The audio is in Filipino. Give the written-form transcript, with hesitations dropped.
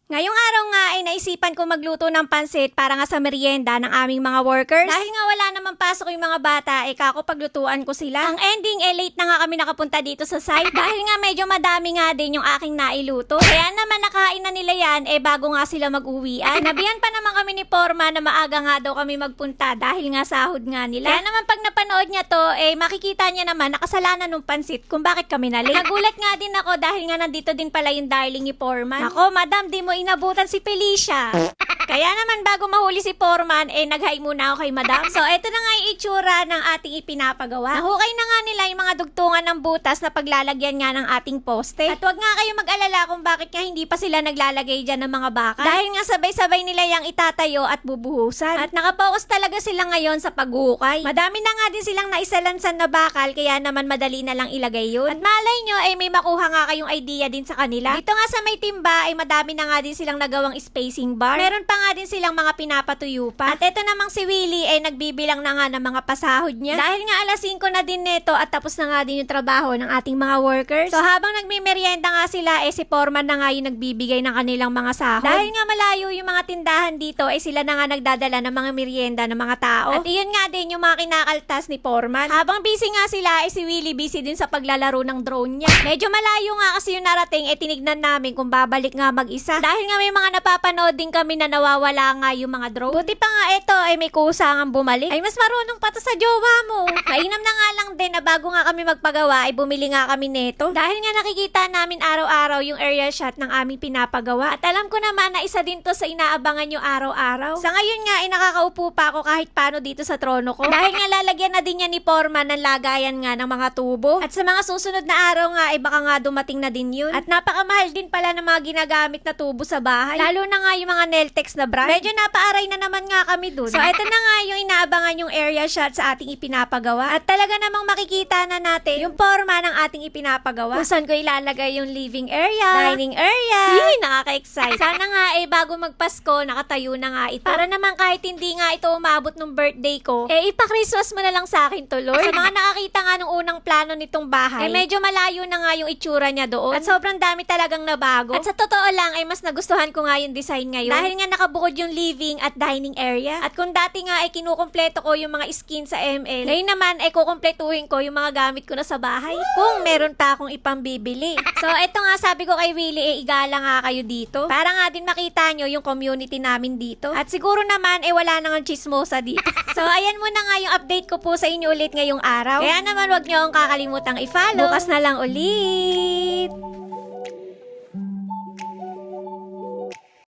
Ngayong araw nga ay naisipan ko magluto ng pansit para nga sa merienda ng aming mga workers. Dahil nga wala naman pasok yung mga bata, kako paglutuan ko sila. Ang ending, late na nga kami nakapunta dito sa site. Dahil nga medyo madami nga din yung aking nailuto. Kaya naman nakain na nila yan, bago nga sila mag-uwian. Sinabihan pa naman kami ni Porma na maaga nga daw kami magpunta dahil nga sahod nga nila. Kaya naman pag napanood niya to, makikita niya naman nakasalanan ng pansit kung bakit kami na late. Nagulat nga din ako dahil nga nandito din pala yung darling ni Porman. Ako, madam, di mo inabutan si Felicia. Kaya naman bago mahuli si Foreman, nag-hi muna ako kay madam. So, ito na nga yung itsura ng ating ipinapagawa. Nahukay na nga nila yung mga dugtungan ng butas na paglalagyan nga ng ating poste. At wag nga kayo mag-alala kung bakit nga hindi pa sila naglalagay dyan ng mga bakal. Dahil nga sabay-sabay nila yung itatayo at bubuhusan. At nakapokus talaga sila ngayon sa paghukay. Madami na nga din silang naisalansan na bakal, kaya naman madali na lang ilagay yun. At malay nyo, may makuha nga kayong idea din sa kanila. Dito nga sa may timba, madami na nga din silang nagawang spacing bar. Meron pa nga din silang mga pinapatuyo pa. At ito namang si Willie nagbibilang na nga ng mga pasahod niya. Dahil nga alas 5 na din neto at tapos na nga din yung trabaho ng ating mga workers. So habang nagmimerienda nga sila, si Foreman na nga yung nagbibigay ng kanilang mga sahod. Dahil nga malayo yung mga tindahan dito, sila na nga nagdadala ng mga merienda ng mga tao. At iyon nga din yung mga kinakaltas ni Foreman. Habang busy nga sila, si Willie busy din sa paglalaro ng drone niya. Medyo malayo nga kasi yung narating, tinignan namin kung babalik nga mag-isa. Dahil nga may mga napapanood din kami na nawawala nga yung mga drone. Buti pa nga ito, may kusangang bumalik. Ay, mas marunong pa to sa jowa mo. Mainam na nga lang din na bago nga kami magpagawa, bumili nga kami neto. Dahil nga nakikita namin araw-araw yung area shot ng aming pinapagawa. At alam ko naman na isa din to sa inaabangan yung araw-araw. Sa ngayon nga, nakakaupo pa ako kahit paano dito sa trono ko. Dahil nga lalagyan na din niya ni Foreman ng lagayan nga ng mga tubo. At sa mga susunod na araw nga, baka nga dumating na din yun. At napakamahal din pala ng mga ginagamit na tubo sa bahay. Lalo na nga yung mga Neltex na brand. Medyo napaaray na naman nga kami dun. So, ito na nga yung inaabangan yung area shot sa ating ipinapagawa. At talaga namang makikita na natin yung forma ng ating ipinapagawa. Kung saan ko ilalagay yung living area, dining area. Yun, nakaka-excite. Sana nga bago magpasko, nakatayo na nga ito. Para naman kahit hindi nga ito umabot ng birthday ko, ipa-Christmas mo na lang sa akin to, Lord. Sa mga nakakita nga nung unang plano nitong bahay, medyo malayo na nga yung itsura niya doon. At sobrang dami talagang nabago. At sa totoo lang, mas nagustuhan ko nga yung design ngayon. Dahil nga nakabukod yung living at dining area. At kung dati nga kinukumpleto ko yung mga skin sa ML, ngayon naman kukumpletuhin ko yung mga gamit ko na sa bahay. Kung meron pa akong ipambibili. So, ito nga sabi ko kay Willie, igala nga kayo dito. Para nga din makita nyo yung community namin dito. At siguro naman, wala nang chismosa dito. So, ayan muna nga yung update ko po sa inyo ulit ngayong araw. Kaya naman, wag nyo akong kakalimutang i-follow. Bukas na lang ulit.